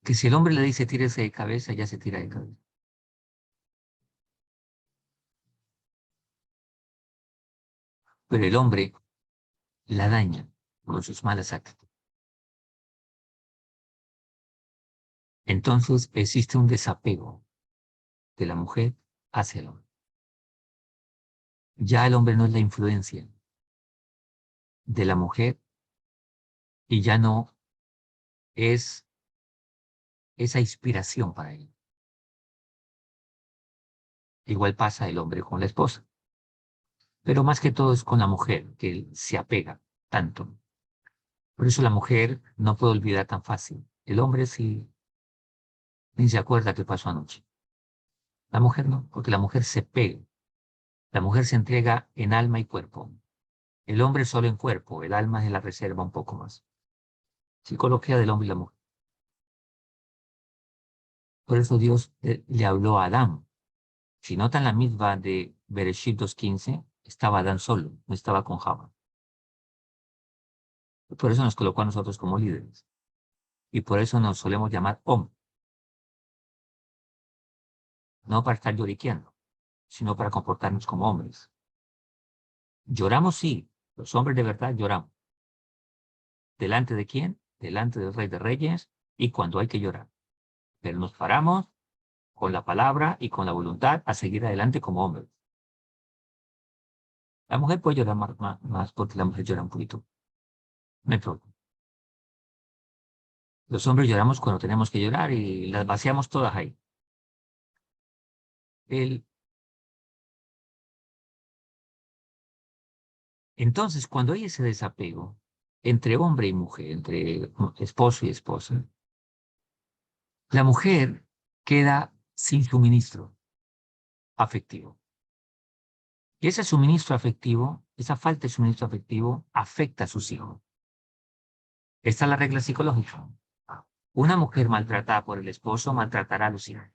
Que si el hombre le dice tírese de cabeza, ya se tira de cabeza. Pero el hombre la daña con sus malas actitudes. Entonces existe un desapego de la mujer hacia el hombre. Ya el hombre no es la influencia de la mujer y ya no es esa inspiración para él. Igual pasa el hombre con la esposa, pero más que todo es con la mujer que él se apega tanto. Por eso la mujer no puede olvidar tan fácil. El hombre sí ni se acuerda qué pasó anoche. La mujer no, porque la mujer se pega. La mujer se entrega en alma y cuerpo. El hombre solo en cuerpo, el alma se la reserva un poco más. Psicología del hombre y la mujer. Por eso Dios le habló a Adán. Si notan la misma de Bereshit 2:15, estaba Adán solo, no estaba con Java. Por eso nos colocó a nosotros como líderes. Y por eso nos solemos llamar hombre. no para estar lloriqueando, sino para comportarnos como hombres. Lloramos, sí, los hombres de verdad lloramos. ¿Delante de quién? Delante del Rey de Reyes y cuando hay que llorar. Pero nos paramos con la palabra y con la voluntad a seguir adelante como hombres. La mujer puede llorar más porque la mujer llora un poquito. No hay problema. Los hombres lloramos cuando tenemos que llorar y las vaciamos todas ahí. El, entonces, cuando hay ese desapego entre hombre y mujer, entre esposo y esposa, la mujer queda sin suministro afectivo. Y ese suministro afectivo, esa falta de suministro afectivo, afecta a sus hijos. Esta es la regla psicológica. Una mujer maltratada por el esposo maltratará a los hijos.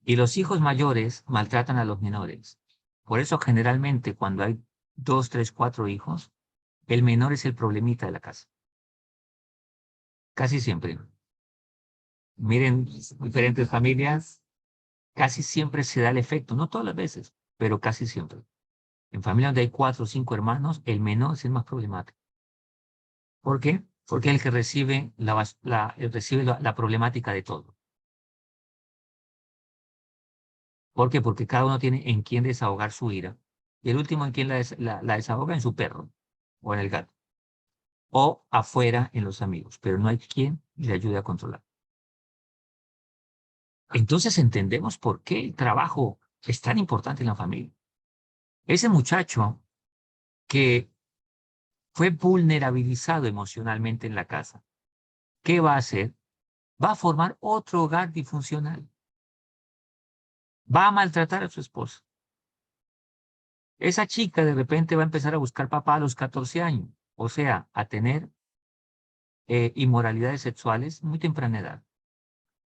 Y los hijos mayores maltratan a los menores. Por eso generalmente cuando hay 2, 3, 4 hijos, el menor es el problemita de la casa. Casi siempre. Miren diferentes familias, casi siempre se da el efecto, no todas las veces, pero casi siempre. En familias donde hay 4 o 5 hermanos, el menor es el más problemático. ¿Por qué? Porque es el que recibe la problemática de todo. ¿Por qué? Porque cada uno tiene en quién desahogar su ira. Y el último en quién la desahoga en su perro o en el gato. O afuera en los amigos. Pero no hay quien le ayude a controlar. Entonces entendemos por qué el trabajo es tan importante en la familia. Ese muchacho que fue vulnerabilizado emocionalmente en la casa, ¿qué va a hacer? Va a formar otro hogar disfuncional. Va a maltratar a su esposa. Esa chica de repente va a empezar a buscar papá a los 14 años, o sea, a tener inmoralidades sexuales muy temprana edad.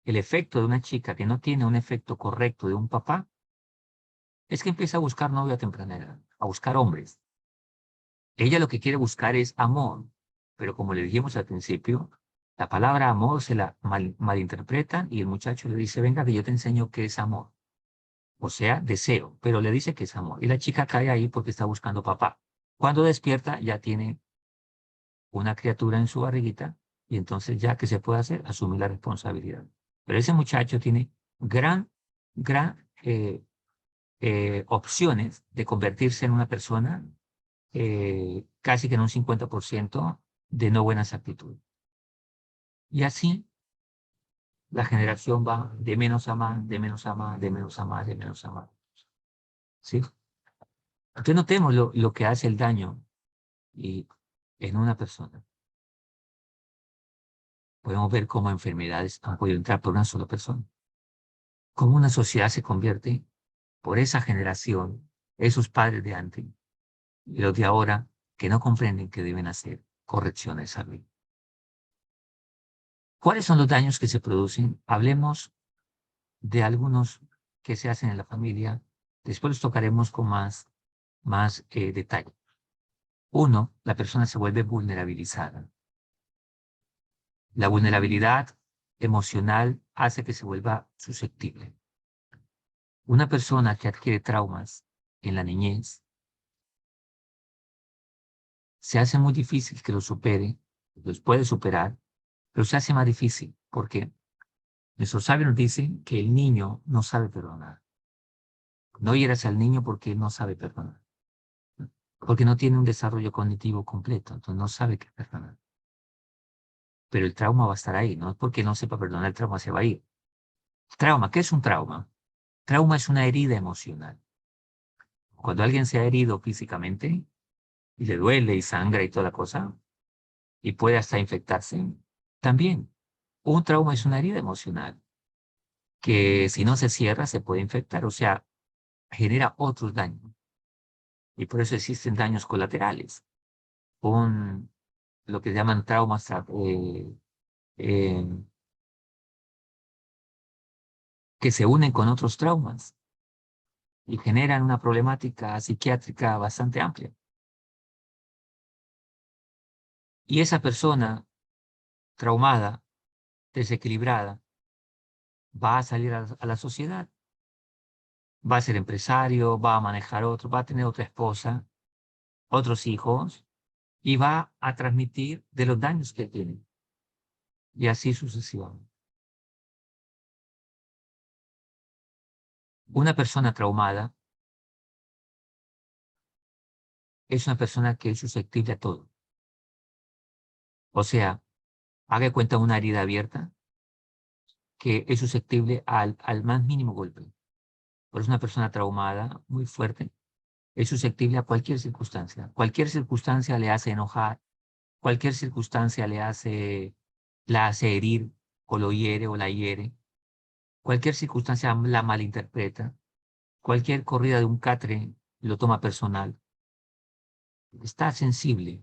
El efecto de una chica que no tiene un efecto correcto de un papá es que empieza a buscar novio a temprana edad, a buscar hombres. Ella lo que quiere buscar es amor, pero como le dijimos al principio, la palabra amor se la malinterpretan y el muchacho le dice, venga, que yo te enseño qué es amor. O sea, deseo, pero le dice que es amor. Y la chica cae ahí porque está buscando papá. Cuando despierta ya tiene una criatura en su barriguita y entonces ya que se puede hacer, asumir la responsabilidad. Pero ese muchacho tiene gran opciones de convertirse en una persona casi que en un 50% de no buenas actitudes. Y así la generación va de menos a más, de menos a más, de menos a más, de menos a más. ¿Sí? Entonces notemos lo que hace el daño en una persona. Podemos ver cómo enfermedades han podido entrar por una sola persona. Cómo una sociedad se convierte por esa generación, esos padres de antes y los de ahora que no comprenden que deben hacer correcciones a mí. ¿Cuáles son los daños que se producen? Hablemos de algunos que se hacen en la familia. Después los tocaremos con más detalle. Uno, la persona se vuelve vulnerabilizada. La vulnerabilidad emocional hace que se vuelva susceptible. Una persona que adquiere traumas en la niñez se hace muy difícil que los supere, los puede superar, pero se hace más difícil porque nuestros sabios nos dicen que el niño no sabe perdonar. No hieras al niño porque él no sabe perdonar, porque no tiene un desarrollo cognitivo completo, entonces no sabe qué perdonar. Pero el trauma va a estar ahí, no es porque no sepa perdonar, el trauma se va a ir. Trauma, ¿qué es un trauma? Trauma es una herida emocional. Cuando alguien se ha herido físicamente y le duele y sangra y toda la cosa, y puede hasta infectarse, también un trauma es una herida emocional que si no se cierra se puede infectar, o sea, genera otros daños. Y por eso existen daños colaterales. Un, lo que llaman traumas eh, que se unen con otros traumas y generan una problemática psiquiátrica bastante amplia. Y esa persona traumada, desequilibrada, va a salir a la sociedad, va a ser empresario, va a manejar otro, va a tener otra esposa, otros hijos, y va a transmitir de los daños que tiene. Y así sucesivamente. Una persona traumada es una persona que es susceptible a todo. O sea, haga de cuenta una herida abierta que es susceptible al más mínimo golpe. Pero es una persona traumada, muy fuerte, es susceptible a cualquier circunstancia. Cualquier circunstancia le hace enojar, cualquier circunstancia la hace herir, o lo hiere o la hiere. Cualquier circunstancia la malinterpreta. Cualquier corrida de un catre lo toma personal. Está sensible,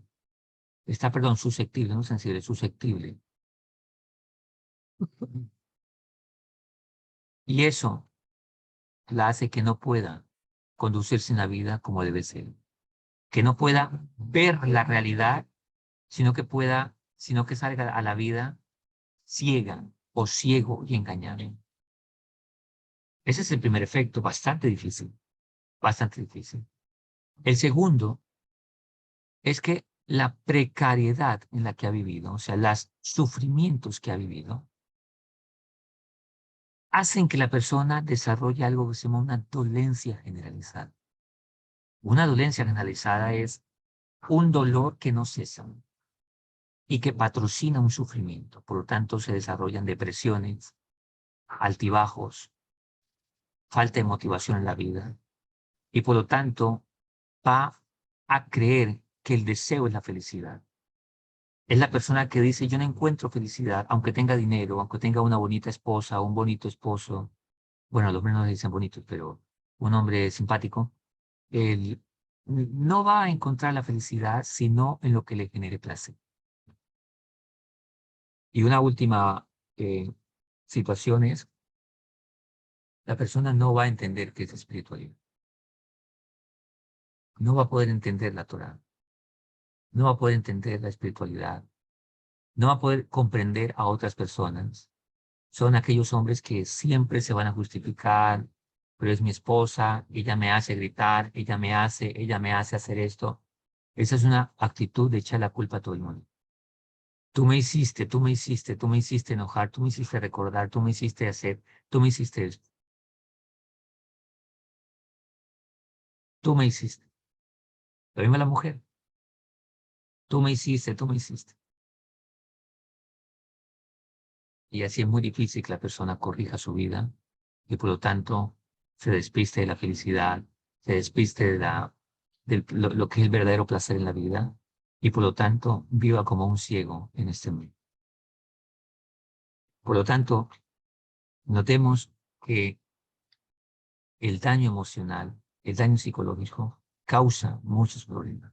perdón, susceptible, no sensible, susceptible. Y eso la hace que no pueda conducirse en la vida como debe ser. Que no pueda ver la realidad, sino que salga a la vida ciega o ciego y engañado. Ese es el primer efecto, bastante difícil, bastante difícil. El segundo es que la precariedad en la que ha vivido, o sea, los sufrimientos que ha vivido, hacen que la persona desarrolle algo que se llama una dolencia generalizada. Una dolencia generalizada es un dolor que no cesa y que patrocina un sufrimiento. Por lo tanto, se desarrollan depresiones, altibajos, falta de motivación en la vida. Y por lo tanto, va a creer que el deseo es la felicidad. Es la persona que dice, yo no encuentro felicidad, aunque tenga dinero, aunque tenga una bonita esposa o un bonito esposo. Bueno, los menos dicen bonitos, pero un hombre simpático. Él no va a encontrar la felicidad sino en lo que le genere placer. Y una última situación es, la persona no va a entender qué es espiritualidad. No va a poder entender la Torá. No va a poder entender la espiritualidad. No va a poder comprender a otras personas. Son aquellos hombres que siempre se van a justificar, pero es mi esposa, ella me hace gritar, ella me hace hacer esto. Esa es una actitud de echar la culpa a todo el mundo. Tú me hiciste, tú me hiciste, tú me hiciste enojar, tú me hiciste recordar, tú me hiciste hacer, tú me hiciste esto, tú me hiciste. Lo mismo la mujer. Tú me hiciste, tú me hiciste. Y así es muy difícil que la persona corrija su vida y por lo tanto se despiste de la felicidad, se despiste de lo que es el verdadero placer en la vida y por lo tanto viva como un ciego en este mundo. Por lo tanto, notemos que el daño emocional, el daño psicológico causa muchos problemas.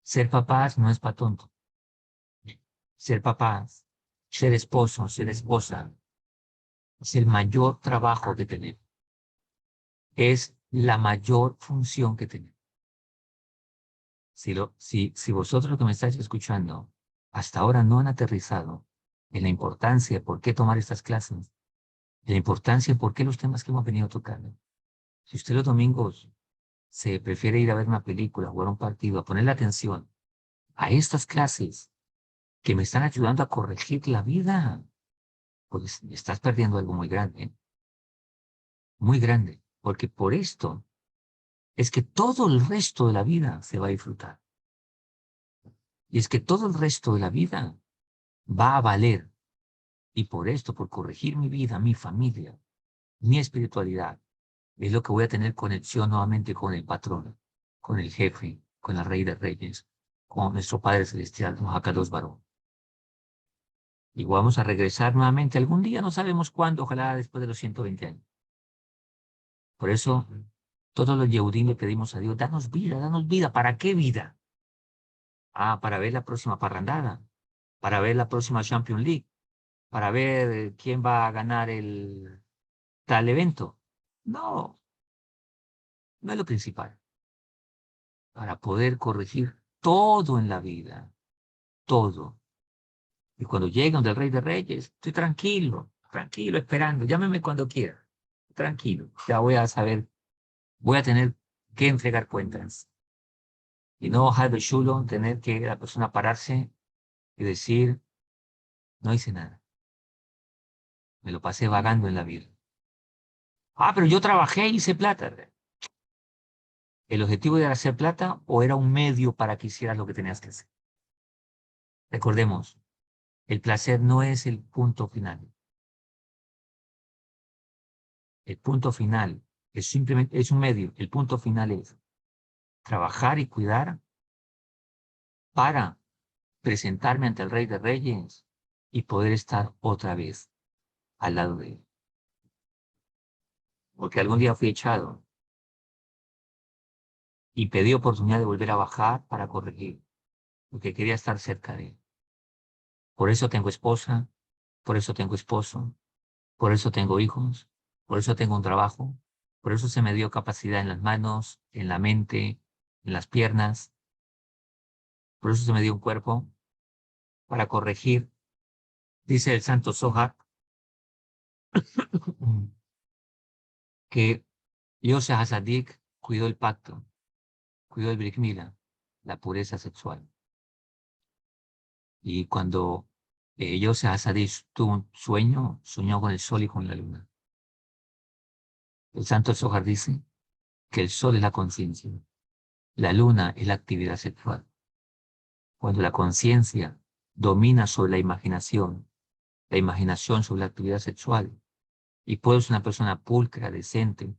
Ser papás no es para tonto. Ser papás, ser esposo, ser esposa, es el mayor trabajo que tenemos. Es la mayor función que tenemos. Si vosotros que me estáis escuchando hasta ahora no han aterrizado en la importancia de por qué tomar estas clases, en la importancia de por qué los temas que hemos venido tocando, si usted los domingos se prefiere ir a ver una película, jugar un partido, a ponerle atención a estas clases que me están ayudando a corregir la vida, pues estás perdiendo algo muy grande, porque por esto es que todo el resto de la vida se va a disfrutar. Y es que todo el resto de la vida va a valer. Y por esto, por corregir mi vida, mi familia, mi espiritualidad, es lo que voy a tener conexión nuevamente con el patrón, con el jefe, con el rey de reyes, con nuestro Padre Celestial, con Hakadosh Barón. Y vamos a regresar nuevamente algún día, no sabemos cuándo, ojalá después de los 120 años. Por eso, todos los Yehudim le pedimos a Dios, danos vida, danos vida. ¿Para qué vida? Ah, para ver la próxima parrandada, para ver la próxima Champions League, para ver quién va a ganar el tal evento. No, no es lo principal. Para poder corregir todo en la vida, todo. Y cuando llegue donde el Rey de Reyes, estoy tranquilo, tranquilo, esperando. Llámeme cuando quiera. Tranquilo. Ya voy a saber, voy a tener que entregar cuentas. Y no Halbe Shulo, tener que la persona pararse y decir, no hice nada. Me lo pasé vagando en la vida. Ah, pero yo trabajé y hice plata. ¿El objetivo era hacer plata o era un medio para que hicieras lo que tenías que hacer? Recordemos, el placer no es el punto final. El punto final es simplemente, es un medio. El punto final es trabajar y cuidar para presentarme ante el Rey de Reyes y poder estar otra vez al lado de él. Porque algún día fui echado y pedí oportunidad de volver a bajar para corregir, porque quería estar cerca de él. Por eso tengo esposa, por eso tengo esposo, por eso tengo hijos, por eso tengo un trabajo, por eso se me dio capacidad en las manos, en la mente, en las piernas, por eso se me dio un cuerpo para corregir. Dice el santo Zohar que Yosef Hasadik cuidó el pacto, cuidó el Brit Mila, la pureza sexual. Y cuando Yosef Hasadik tuvo un sueño, soñó con el sol y con la luna. El santo Zohar dice que el sol es la conciencia, la luna es la actividad sexual. Cuando la conciencia domina sobre la imaginación sobre la actividad sexual, y puedo ser una persona pulcra, decente,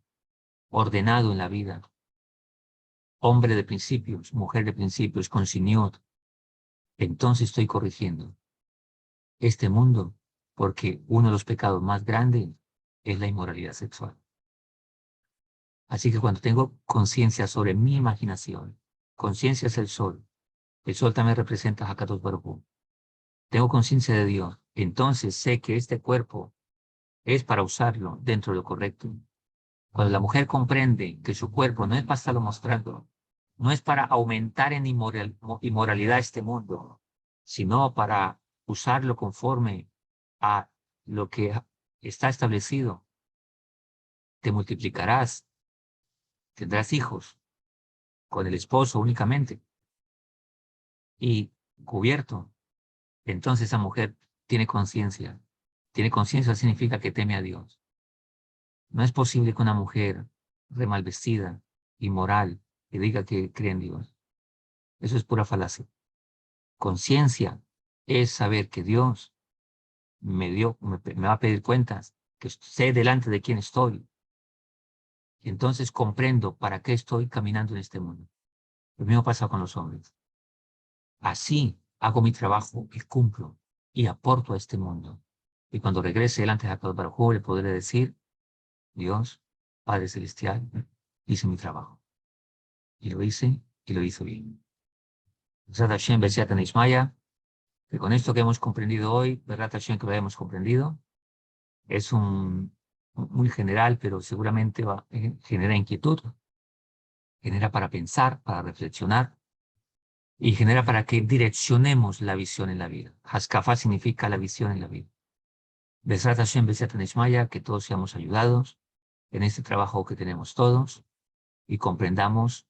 ordenado en la vida, hombre de principios, mujer de principios, con siniot, entonces estoy corrigiendo este mundo, porque uno de los pecados más grandes es la inmoralidad sexual. Así que cuando tengo conciencia sobre mi imaginación, conciencia es el sol también representa a Hakadosh Baruj Hu. Tengo conciencia de Dios, entonces sé que este cuerpo es para usarlo dentro de lo correcto. Cuando la mujer comprende que su cuerpo no es para estarlo mostrando, no es para aumentar en inmoralidad este mundo, sino para usarlo conforme a lo que está establecido, te multiplicarás, tendrás hijos con el esposo únicamente y cubierto. Entonces esa mujer tiene conciencia. Tiene conciencia significa que teme a Dios. No es posible que una mujer mal vestida, inmoral, que diga que cree en Dios. Eso es pura falacia. Conciencia es saber que Dios me va a pedir cuentas, que sé delante de quién estoy. Y entonces comprendo para qué estoy caminando en este mundo. Lo mismo pasa con los hombres. Así hago mi trabajo y cumplo y aporto a este mundo. Y cuando regrese delante de Hakadosh Baruj Hu, le podré decir, Dios, Padre Celestial, hice mi trabajo. Y lo hice y lo hizo bien. Besat Hashem, Besiat Nishmaya, que con esto que hemos comprendido hoy, Besat Hashem que lo hayamos comprendido, es muy general, pero seguramente genera inquietud, genera para pensar, para reflexionar, y genera para que direccionemos la visión en la vida. Haskafa significa la visión en la vida. Besat Hashem, Besiat Nishmaya, que todos seamos ayudados en este trabajo que tenemos todos y comprendamos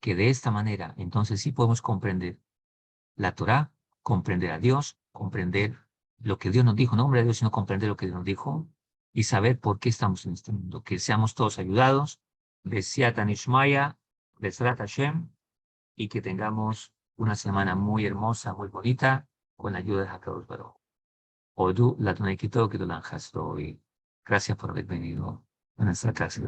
que de esta manera entonces sí podemos comprender la Torá, comprender a Dios, comprender lo que Dios nos dijo, no hombre a Dios, sino comprender lo que Dios nos dijo y saber por qué estamos en este mundo. Que seamos todos ayudados, Besiat Nishmaya, Besrat Hashem, y que tengamos una semana muy hermosa, muy bonita, con la ayuda de Hakadosh Baruj Hu. Odu, la Tonaikito, que Dolan Hasro, y gracias por haber venido a nuestra clase.